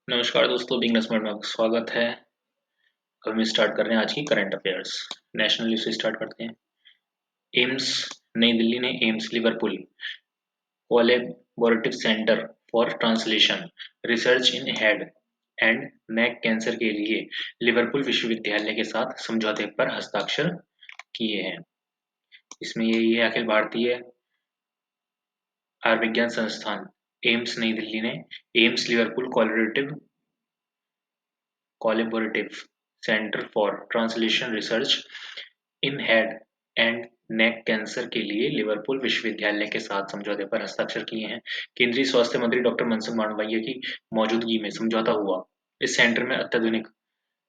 नमस्कार दोस्तों, beginners mode में आपका स्वागत है। अब हम स्टार्ट कर रहे हैं आज की करंट अफेयर्स। नेशनल न्यूज से स्टार्ट करते हैं। एम्स नई दिल्ली ने AIIMS Liverpool collaborative centre for translation research in head and neck cancer के लिए लिवरपूल विश्वविद्यालय के साथ समझौते पर हस्ताक्षर किए हैं। इसमें ये अखिल भारतीय आयुर्विज्ञान संस्थान एम्स नई दिल्ली ने AIIMS Liverpool collaborative centre for translation research in head and neck cancer के लिए लिवरपूल विश्वविद्यालय के साथ समझौते पर हस्ताक्षर किए हैं। केंद्रीय स्वास्थ्य मंत्री डॉक्टर मनसुख मांडविया की मौजूदगी में समझौता हुआ। इस सेंटर में अत्याधुनिक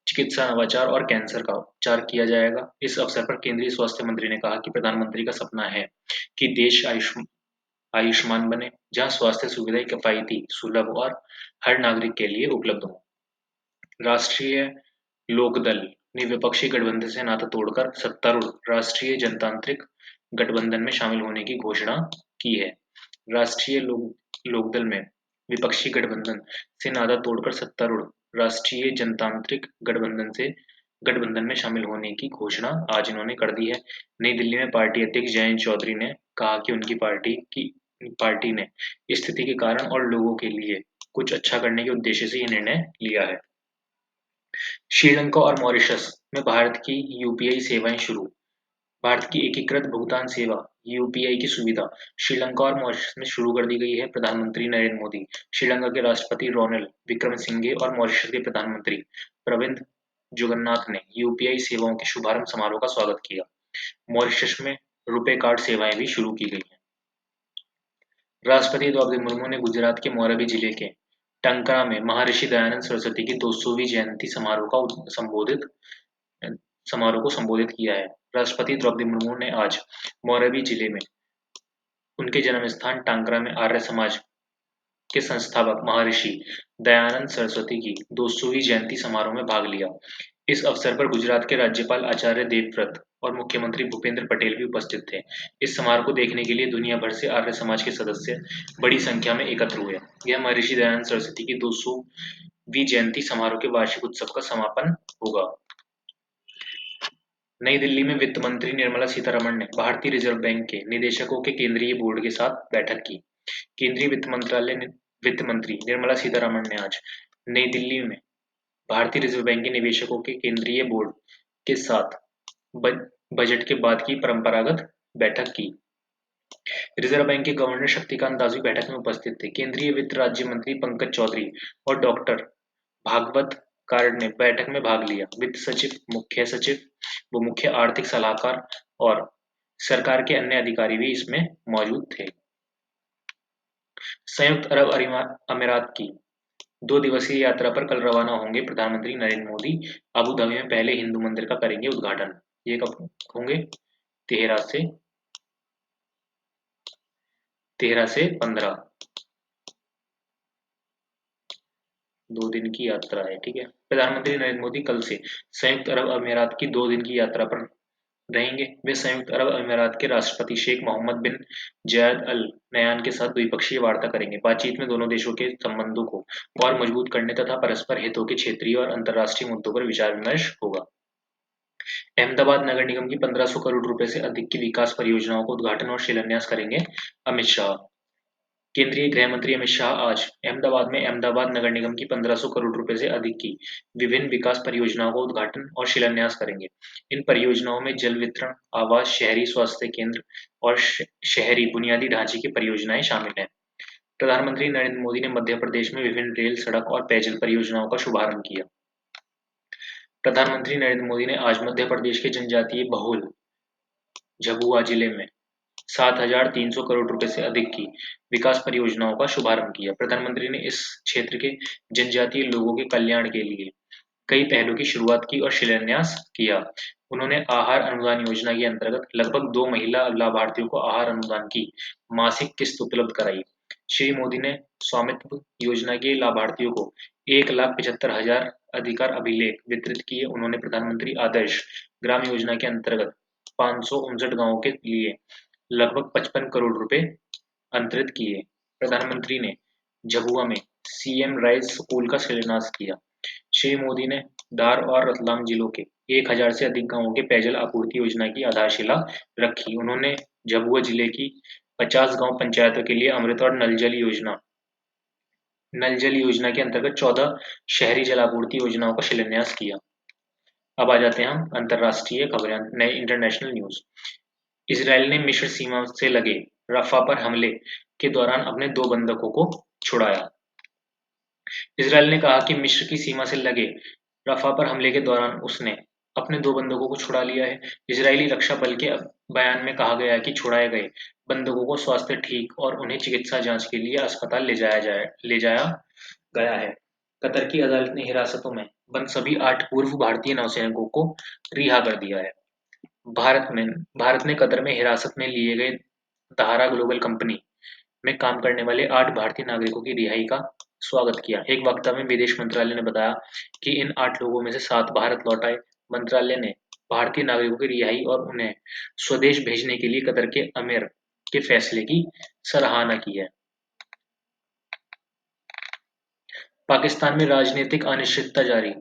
चिकित्सा नवाचार और कैंसर का उपचार किया जाएगा। इस अवसर पर केंद्रीय स्वास्थ्य मंत्री ने कहा कि प्रधानमंत्री का सपना है कि देश आयुष्मान बने, जहां स्वास्थ्य सुविधाएं किफायती, सुलभ और हर नागरिक के लिए उपलब्ध हो। राष्ट्रीय लोकदल ने विपक्षी गठबंधन से नाता तोड़कर सत्तारूढ़ राष्ट्रीय जनतांत्रिक गठबंधन में शामिल होने की घोषणा की है। राष्ट्रीय लोकदल में विपक्षी गठबंधन से नाता तोड़कर सत्तारूढ़ राष्ट्रीय जनतांत्रिक गठबंधन में शामिल होने की घोषणा आज इन्होंने कर दी है। नई दिल्ली में पार्टी अध्यक्ष जयंत चौधरी ने कहा कि उनकी पार्टी ने स्थिति के कारण और लोगों के लिए कुछ अच्छा करने के उद्देश्य से यह निर्णय लिया है। श्रीलंका और मॉरिशस में भारत की यूपीआई सेवाएं शुरू। भारत की एकीकृत भुगतान सेवा यूपीआई की सुविधा श्रीलंका और मॉरिशस में शुरू कर दी गई है। प्रधानमंत्री नरेंद्र मोदी, श्रीलंका के राष्ट्रपति रोनिल विक्रमसिंघे और मॉरिशस के प्रधानमंत्री प्रविंद जुगन्नाथ ने यूपीआई सेवाओं के शुभारंभ समारोह का स्वागत किया। मॉरिशस में रुपे कार्ड सेवाएं भी शुरू की गई हैं। राष्ट्रपति द्रौपदी मुर्मू ने गुजरात के मोरबी जिले के टंकरा में महर्षि दयानंद सरस्वती की 200वीं जयंती समारोह को संबोधित किया है। राष्ट्रपति द्रौपदी मुर्मू ने आज मोरबी जिले में उनके जन्म स्थान टांकरा में आर्य समाज के संस्थापक महर्षि दयानंद सरस्वती की 200वीं जयंती समारोह में भाग लिया। इस अवसर पर गुजरात के राज्यपाल आचार्य देवव्रत और मुख्यमंत्री भूपेंद्र पटेल भी उपस्थित थे। इस समारोह को देखने के लिए दुनिया भर से आर्य समाज के सदस्य बड़ी संख्या में एकत्र हुए। यह महर्षि दयानंद सरस्वती की 200वीं जयंती समारोह के वार्षिक उत्सव का समापन होगा। नई दिल्ली में वित्त मंत्री निर्मला सीतारमण ने भारतीय रिजर्व बैंक के निदेशकों के केंद्रीय बोर्ड के साथ बैठक की। केंद्रीय वित्त मंत्री निर्मला सीतारमण ने आज नई दिल्ली में भारतीय रिजर्व बैंक के निदेशकों के केंद्रीय बोर्ड के साथ बजट के बाद की परंपरागत बैठक की। रिजर्व बैंक के गवर्नर शक्तिकांत दास भी बैठक में उपस्थित थे। केंद्रीय वित्त राज्य मंत्री पंकज चौधरी और डॉक्टर भागवत कार्ड ने बैठक में भाग लिया। वित्त सचिव, मुख्य सचिव व मुख्य आर्थिक सलाहकार और सरकार के अन्य अधिकारी भी इसमें मौजूद थे। संयुक्त अरब अमीरात की 2 दिवसीय यात्रा पर कल रवाना होंगे प्रधानमंत्री नरेंद्र मोदी। अबू धाबी में पहले हिंदू मंदिर का करेंगे उद्घाटन। ये कब होंगे? 13 से 15, 2 दिन की यात्रा है। ठीक है। प्रधानमंत्री नरेंद्र मोदी कल से संयुक्त अरब अमीरात की 2 दिन की यात्रा पर रहेंगे। वे संयुक्त अरब अमीरात के राष्ट्रपति शेख मोहम्मद बिन जायद अल नयान के साथ द्विपक्षीय वार्ता करेंगे। बातचीत में दोनों देशों के संबंधों को और मजबूत करने तथा परस्पर हितों के क्षेत्रीय और अंतर्राष्ट्रीय मुद्दों पर विचार विमर्श होगा। अहमदाबाद नगर निगम की 1500 करोड़ रुपए से अधिक की विकास परियोजनाओं का उद्घाटन और शिलान्यास करेंगे अमित शाह। केंद्रीय गृह मंत्री अमित शाह आज अहमदाबाद में अहमदाबाद नगर निगम की 1500 करोड़ रुपए से अधिक की विभिन्न विकास परियोजनाओं का उद्घाटन और शिलान्यास करेंगे। इन परियोजनाओं में जल वितरण, आवास, शहरी स्वास्थ्य केंद्र और शहरी बुनियादी ढांचे की परियोजनाएं शामिल हैं। प्रधानमंत्री नरेंद्र मोदी ने मध्य प्रदेश में विभिन्न रेल, सड़क और पेयजल परियोजनाओं का शुभारंभ किया। प्रधानमंत्री नरेंद्र मोदी ने आज मध्य प्रदेश के जनजातीय बहुल झाबुआ जिले में 7,300 करोड़ रुपए से अधिक की विकास परियोजनाओं का शुभारंभ किया। प्रधानमंत्री ने इस क्षेत्र के जनजातीय लोगों के कल्याण के लिए कई पहलों की शुरुआत की और शिलान्यास किया। उन्होंने आहार अनुदान योजना के अंतर्गत लगभग 2 महिला लाभार्थियों को आहार अनुदान की मासिक किस्त उपलब्ध कराई। श्री मोदी ने स्वामित्व योजना के लाभार्थियों को 1,75,000 अधिकार अभिलेख वितरित किए। उन्होंने प्रधानमंत्री आदर्श ग्राम योजना के अंतर्गत 559 गांवों के लिए लगभग 55 करोड़ रुपए अंतरित किए। प्रधानमंत्री ने झाबुआ में सीएम राइस स्कूल का शिलान्यास किया। श्री मोदी ने धार और रतलाम जिलों के 1000 से अधिक गांवों के पेयजल आपूर्ति योजना की आधारशिला रखी। उन्होंने झाबुआ जिले की 50 गांव पंचायतों के लिए अमृत और नल जल योजना के अंतर्गत 14 शहरी जलापूर्ति योजनाओं का शिलान्यास किया। अब आ जाते हैं हम अंतर्राष्ट्रीय खबरें, नए इंटरनेशनल न्यूज। इसराइल ने मिस्र सीमा से लगे रफा पर हमले के दौरान अपने 2 बंधकों को छुड़ाया। इसराइल ने कहा कि मिस्र की सीमा से लगे रफा पर हमले के दौरान उसने अपने 2 बंधकों को छुड़ा लिया है। इजरायली रक्षा बल के बयान में कहा गया है कि छुड़ाए गए बंधकों को स्वास्थ्य ठीक और उन्हें चिकित्सा जांच के लिए अस्पताल ले जाया गया है। कतर की अदालत ने हिरासतों में बंद सभी 8 पूर्व भारतीय नौसैनिकों को रिहा कर दिया है। भारत ने कतर में हिरासत में लिए गए दहारा ग्लोबल कंपनी में काम करने वाले 8 भारतीय नागरिकों की रिहाई का स्वागत किया। एक वक्तव्य में विदेश मंत्रालय ने बताया कि इन 8 लोगों में से 7 भारत लौट आए। मंत्रालय ने भारतीय नागरिकों की रिहाई और उन्हें स्वदेश भेजने के लिए कतर के अमीर के फैसले की सराहना की है। पाकिस्तान में राजनीतिक अनिश्चितता जारी,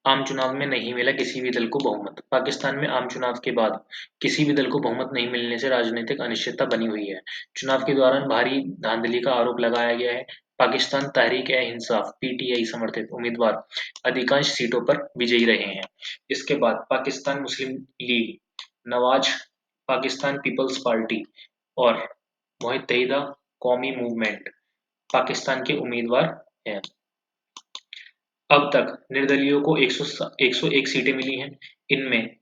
आम चुनाव में नहीं मिला किसी भी दल को बहुमत। पाकिस्तान में आम चुनाव के बाद किसी भी दल को बहुमत नहीं मिलने से राजनीतिक अनिश्चितता बनी हुई है। चुनाव के दौरान भारी धांधली का आरोप लगाया गया है। पाकिस्तान तहरीक-ए-इंसाफ (पीटीआई) समर्थित उम्मीदवार अधिकांश सीटों पर विजयी रहे हैं। इसके बाद Pakistan Muslim League, Nawaz Pakistan Peoples Party और मुत्तहिदा कौमी मूवमेंट पाकिस्तान के उम्मीदवार हैं। अब तक निर्दलीयों को 101 सीटें मिली हैं। इनमें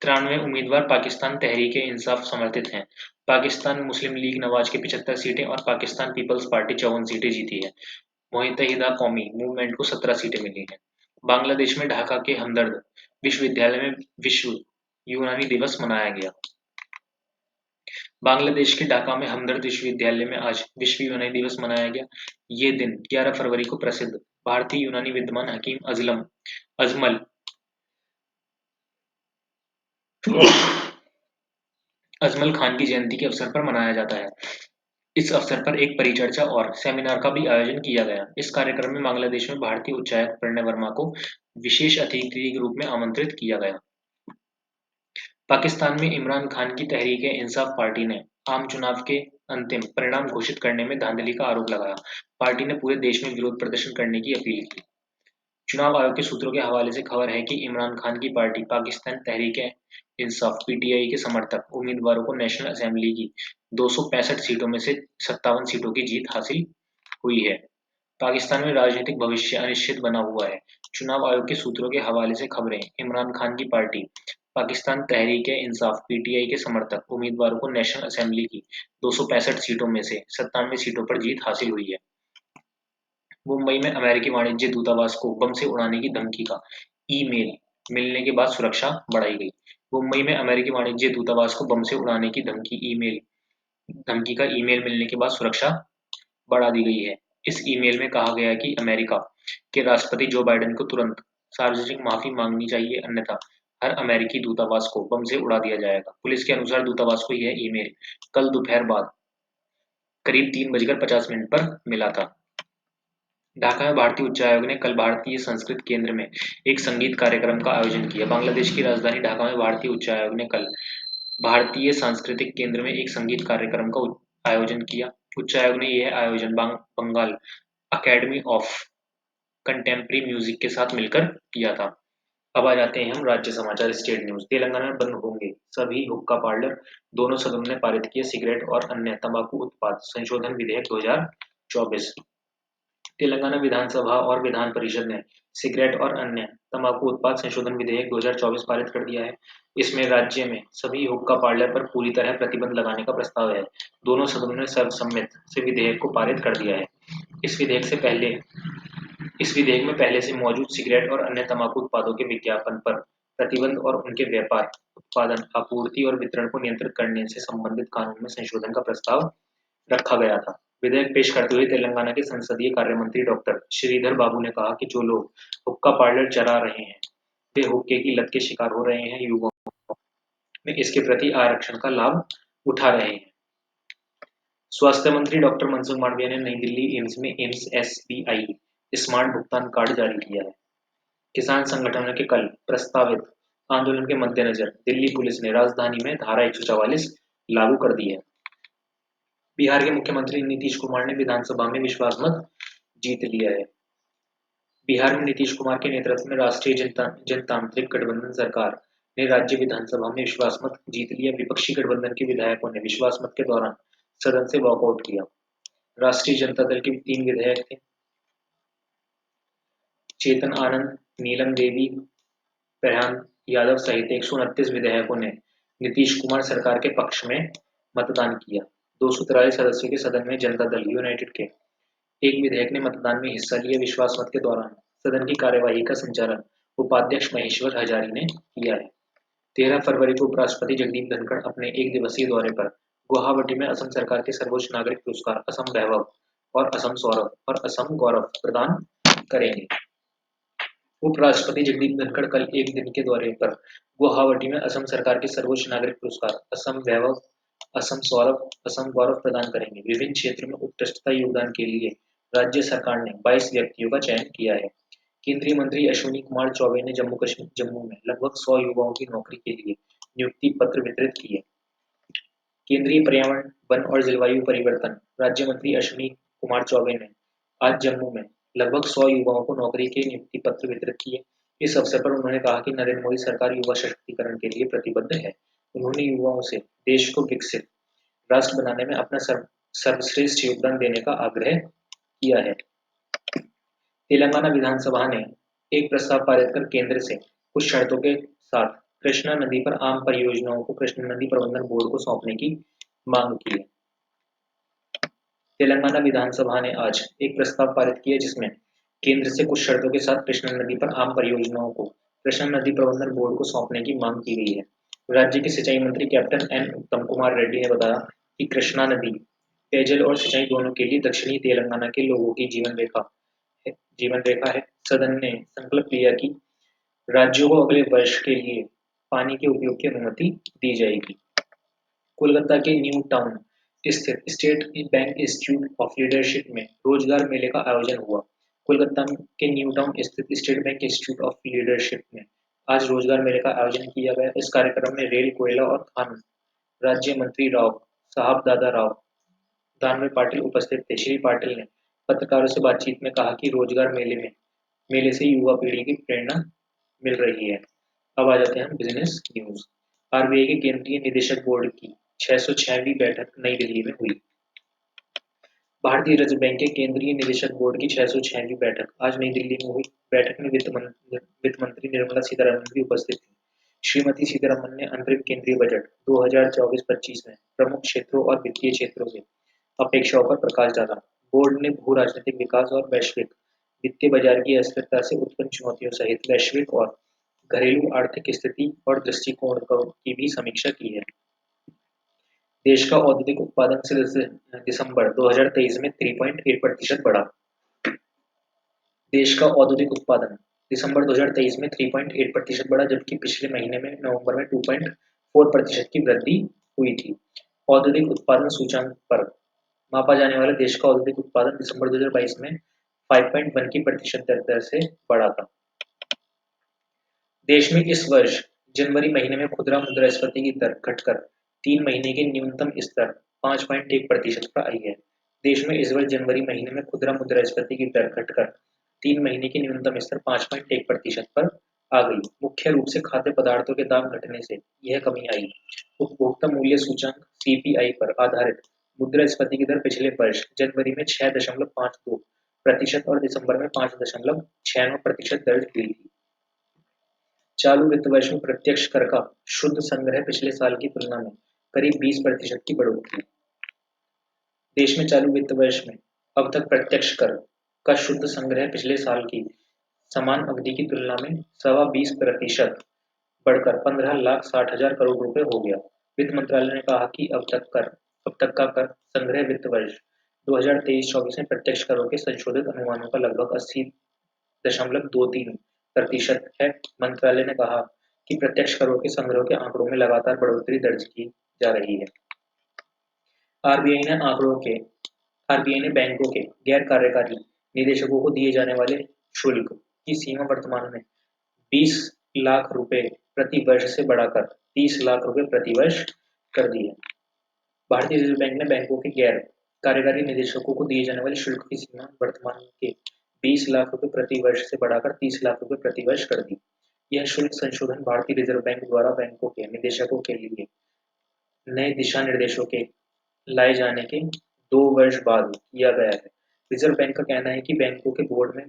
93 उम्मीदवार पाकिस्तान तहरीक-ए-इंसाफ समर्थित हैं। पाकिस्तान मुस्लिम लीग नवाज के 75 सीटें और पाकिस्तान पीपल्स पार्टी 54 सीटें जीती है। मुत्तहिदा कौमी मूवमेंट को 17 सीटें मिली हैं। बांग्लादेश में ढाका के हमदर्द विश्वविद्यालय में विश्व यूनानी दिवस मनाया गया। बांग्लादेश के ढाका में हमदर्द विश्वविद्यालय में आज विश्व यूनानी दिवस मनाया गया। ये दिन 11 फरवरी को प्रसिद्ध भारतीय यूनानी विद्वान हकीम अजमल खान की जयंती के अवसर पर मनाया जाता है। इस अवसर पर एक परिचर्चा और सेमिनार का भी आयोजन किया गया। इस कार्यक्रम में बांग्लादेश में भारतीय उच्चायुक्त प्रणय वर्मा को विशेष अतिथि के रूप में आमंत्रित किया गया। पाकिस्तान में इमरान खान की तहरीक-ए-इंसाफ पार्टी ने आम चुनाव के अंतिम परिणाम घोषित करने में धांधली का आरोप लगाया। पार्टी ने पूरे देश में विरोध प्रदर्शन करने की अपील की। चुनाव आयोग के सूत्रों के हवाले से खबर है कि इमरान खान की पार्टी पाकिस्तान तहरीक-ए-इंसाफ (पीटीआई) के समर्थक उम्मीदवारों को नेशनल असेंबली की 265 सीटों में से 57 सीटों की जीत हासिल हुई है। पाकिस्तान में राजनीतिक भविष्य अनिश्चित बना हुआ है। चुनाव आयोग के सूत्रों के हवाले से खबरें इमरान खान की पार्टी पाकिस्तान तहरीक-ए-इंसाफ (पीटीआई) के समर्थक उम्मीदवारों को नेशनल असेंबली की 265 सीटों में से 97 सीटों पर जीत हासिल हुई है। मुंबई में अमेरिकी वाणिज्य दूतावास को बम से उड़ाने की धमकी का ईमेल मिलने के बाद सुरक्षा बढ़ाई गई। मुंबई में अमेरिकी वाणिज्य दूतावास को बम से उड़ाने की धमकी का ईमेल मिलने के बाद सुरक्षा बढ़ा दी गई है। इस ईमेल में कहा गया है कि अमेरिका के राष्ट्रपति जो बाइडेन को तुरंत सार्वजनिक माफी मांगनी चाहिए, अन्यथा हर अमेरिकी दूतावास को बम से उड़ा दिया जाएगा। पुलिस के अनुसार दूतावास को यह ईमेल कल दोपहर बाद करीब 3:50 पर मिला था। ढाका में भारतीय उच्चायोग ने कल भारतीय संस्कृत केंद्र में एक संगीत कार्यक्रम का आयोजन किया। बांग्लादेश की राजधानी ढाका में भारतीय उच्चायोग ने कल भारतीय सांस्कृतिक केंद्र में एक संगीत कार्यक्रम का आयोजन किया। उच्चायोग ने यह आयोजन Bengal Academy of Contemporary Music के साथ मिलकर किया था। अब आ जाते हैं हम राज्य समाचार स्टेट न्यूज। तेलंगाना में बंद होंगे सभी हुक्का पार्लर, दोनों सदनों ने पारित किया सिगरेट और अन्य तंबाकू उत्पाद संशोधन विधेयक 2024। तेलंगाना विधानसभा और विधान परिषद ने सिगरेट और अन्य तंबाकू उत्पाद संशोधन विधेयक 2024 पारित कर दिया है। इसमें राज्य में सभी हुक्का पार्लर पर पूरी तरह प्रतिबंध लगाने का प्रस्ताव है। दोनों सदनों ने सर्वसम्मति से विधेयक को पारित कर दिया है। इस विधेयक में पहले से मौजूद सिगरेट और अन्य तंबाकू उत्पादों के विज्ञापन पर प्रतिबंध और उनके व्यापार, उत्पादन, आपूर्ति और वितरण को नियंत्रित करने से संबंधित कानून में संशोधन का प्रस्ताव रखा गया था। विधेयक पेश करते हुए तेलंगाना के संसदीय कार्य मंत्री डॉक्टर श्रीधर बाबू ने कहा कि जो लोग हुक्का पार्लर चला रहे हैं वे हुक्के की लत के शिकार हो रहे हैं। युवाओं में इसके प्रति आरक्षण का लाभ उठा रहे हैं। स्वास्थ्य मंत्री डॉक्टर मनसुख मांडविया ने नई दिल्ली एम्स में एम्स एसबीआई स्मार्ट भुगतान कार्ड जारी किया है। किसान संगठनों के कल प्रस्तावित आंदोलन के मद्देनजर दिल्ली पुलिस ने राजधानी में धारा 144 लागू कर दी है। बिहार के मुख्यमंत्री नीतीश कुमार ने विधानसभा में विश्वास मत जीत लिया है। बिहार में नीतीश कुमार के नेतृत्व में राष्ट्रीय जनतांत्रिक गठबंधन सरकार ने राज्य विधानसभा में विश्वास मत जीत लिया। विपक्षी गठबंधन के विधायकों ने विश्वास मत के दौरान सदन से वॉकआउट किया। राष्ट्रीय जनता दल के 3 विधायक थे, चेतन आनंद, नीलम देवी, प्रशांत यादव सहित 129 विधायकों ने नीतीश कुमार सरकार के पक्ष में मतदान किया। 243 सदस्यों के सदन में जनता दल यूनाइटेड के एक विधायक ने मतदान में हिस्सा लिया। विश्वास मत के दौरान सदन की कार्यवाही का संचालन उपाध्यक्ष महेश्वर हजारी ने किया है। 13 फरवरी को उपराष्ट्रपति जगदीप धनखड़ अपने एक दिवसीय दौरे पर गुवाहाटी में असम सरकार के सर्वोच्च नागरिक पुरस्कार असम वैभव और असम सौरभ और असम गौरव प्रदान करेंगे। उपराष्ट्रपति जगदीप धनखड़ कल एक दिन के दौरे पर गुवाहाटी में असम सरकार के सर्वोच्च नागरिक पुरस्कार असम वैभव, असम सौरभ, असम गौरव प्रदान करेंगे। विभिन्न क्षेत्रों में उत्कृष्टता योगदान के लिए राज्य सरकार ने 22 व्यक्तियों का चयन किया है। केंद्रीय मंत्री अश्विनी कुमार चौबे ने जम्मू में लगभग 100 युवाओं की नौकरी के लिए नियुक्ति पत्र वितरित किए। केंद्रीय पर्यावरण, वन और जलवायु परिवर्तन राज्य मंत्री अश्विनी कुमार चौबे ने आज जम्मू में लगभग 100 युवाओं को नौकरी के नियुक्ति पत्र वितरित किए। इस अवसर पर उन्होंने कहा कि नरेंद्र मोदी सरकार युवा सशक्तिकरण के लिए प्रतिबद्ध है। उन्होंने युवाओं से देश को विकसित राष्ट्र बनाने में अपना सर्वश्रेष्ठ योगदान देने का आग्रह किया है। तेलंगाना विधानसभा ने एक प्रस्ताव पारित कर केंद्र से कुछ शर्तों के साथ कृष्णा नदी पर आम परियोजनाओं को कृष्णा नदी प्रबंधन बोर्ड को सौंपने की मांग की है। तेलंगाना विधानसभा ने आज एक प्रस्ताव पारित किया जिसमें केंद्र से कुछ शर्तों के साथ कृष्णा नदी पर आम परियोजनाओं को कृष्णा नदी प्रबंधन बोर्ड को सौंपने की मांग की गई है। राज्य के सिंचाई मंत्री कैप्टन एन उत्तम कुमार रेड्डी ने बताया कि कृष्णा नदी पेयजल और सिंचाई दोनों के लिए दक्षिणी तेलंगाना के लोगों की जीवन रेखा है। सदन ने संकल्प लिया कि राज्यों को अगले वर्ष के लिए पानी के उपयोग की अनुमति दी जाएगी। कोलकाता के न्यू टाउन स्थित state bank institute of leadership में रोजगार मेले का आयोजन हुआ। कोलकाता के न्यू टाउन स्थित state bank institute of leadership में आज रोजगार मेले का आयोजन किया गया। इस कार्यक्रम में रेल, कोयला और खान राज्य मंत्री राव साहब दादा राव दानवे पाटिल उपस्थित थे। श्री पाटिल ने पत्रकारों से बातचीत में कहा कि रोजगार मेले से युवा पीढ़ी की प्रेरणा मिल रही है। अब आ जाते हैं बिजनेस न्यूज। आरबीआई के केंद्रीय निदेशक बोर्ड की 606वीं बैठक नई दिल्ली में हुई। भारतीय रिजर्व बैंक के केंद्रीय निदेशक बोर्ड की 606वीं बैठक आज नई दिल्ली में हुई। बैठक में वित्त मंत्री निर्मला सीतारमण भी उपस्थित थी। श्रीमती सीतारमण ने अंतरिम केंद्रीय बजट 2024-25 में प्रमुख क्षेत्रों और वित्तीय क्षेत्रों की अपेक्षाओं पर प्रकाश डाला। बोर्ड ने भू राजनीतिक विकास और वैश्विक वित्तीय बाजार की अस्थिरता से उत्पन्न चुनौतियों सहित वैश्विक और घरेलू आर्थिक स्थिति और दृष्टिकोण की भी समीक्षा की है। देश का औद्योगिक उत्पादन से दिसंबर 2023 में 3.8% बढ़ा। देश का औद्योगिक उत्पादन दिसंबर 2023 में 3.8% बढ़ा, जबकि पिछले महीने में नवंबर में 2.4% की वृद्धि हुई थी। औद्योगिक उत्पादन सूचकांक पर मापा जाने वाला देश का औद्योगिक उत्पादन दिसंबर 2022 में 5.1 की प्रतिशत दर से बढ़ा था। देश में इस वर्ष जनवरी महीने में खुदरा मुद्रास्फीति की दर घटकर 3 महीने के न्यूनतम स्तर 5.1% पर आई है। देश में इस वर्ष जनवरी महीने में खुदरा मुद्रास्फीति की दर घटकर 3 महीने के न्यूनतम स्तर 5.1% पर आ गई। मुख्य रूप से खाद्य पदार्थों के दाम घटने से यह कमी आई। उपभोक्ता मूल्य सूचकांक सीपीआई पर आधारित मुद्रास्फीति की दर पिछले वर्ष जनवरी में 6.52% और दिसंबर में 5.69% दर्ज हुई थी। चालू वित्त वर्ष में प्रत्यक्ष कर का शुद्ध संग्रह पिछले साल की तुलना में करीब 20% की बढ़ोतरी। देश में चालू वित्त वर्ष में अब तक प्रत्यक्ष कर का शुद्ध संग्रह पिछले साल की समान अवधि की तुलना में 20% बढ़कर 15,60,000 करोड़ रुपए हो गया। वित्त मंत्रालय ने कहा कि अब तक का कर संग्रह वित्त वर्ष 2023-24 में प्रत्यक्ष करों के संशोधित अनुमानों का लगभग 80.23% है। मंत्रालय ने कहा कि प्रत्यक्ष करों के संग्रह के आंकड़ों में लगातार बढ़ोतरी दर्ज की जा रही है। आरबीआई ने आंकड़ों के आरबीआई ने बैंकों के गैर कार्यकारी निदेशकों को दिए जाने वाले शुल्क की सीमा वर्तमान में 20 लाख रुपए प्रति वर्ष से बढ़ाकर 30 लाख रुपए प्रति वर्ष कर दी है। भारतीय रिजर्व बैंक ने बैंकों के गैर कार्यकारी निदेशकों को दिए जाने वाले शुल्क की सीमा वर्तमान के 20 लाख रुपए प्रति वर्ष से बढ़ाकर 30 लाख रुपए प्रति वर्ष कर दी। यह शुल्क संशोधन भारतीय रिजर्व बैंक द्वारा बैंकों के निदेशकों के लिए नए दिशा निर्देशों के लाए जाने के 2 वर्ष बाद किया गया है। रिजर्व बैंक का कहना है कि बैंकों के बोर्ड में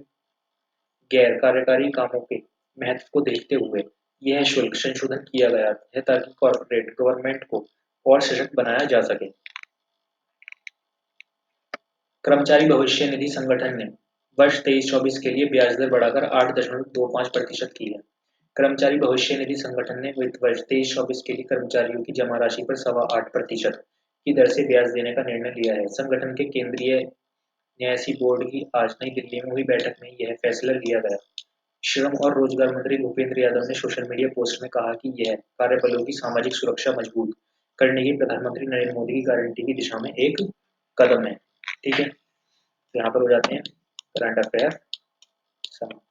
गैर कार्यकारी कामों के महत्व को देखते हुए यह शुल्क संशोधन किया गया है ताकि कॉर्पोरेट गवर्नमेंट को और सशक्त बनाया जा सके। कर्मचारी भविष्य निधि संगठन ने वर्ष 23-24 के लिए ब्याज दर बढ़ाकर 8.25% की है। कर्मचारी भविष्य निधि संगठन ने वित्त वर्ष 23-24 के लिए कर्मचारियों की जमा राशि पर 8.25% की दर से ब्याज देने का निर्णय लिया है। संगठन के केंद्रीय न्यासी बोर्ड की आज नई दिल्ली में हुई बैठक में यह फैसला लिया गया। श्रम और रोजगार मंत्री भूपेंद्र यादव ने सोशल मीडिया पोस्ट में कहा कि यह कार्यबलों की सामाजिक सुरक्षा मजबूत करने की प्रधानमंत्री नरेंद्र मोदी की गारंटी की दिशा में एक कदम है। ठीक है, यहाँ पर हो जाते हैं करंट अफेयर समाप्त।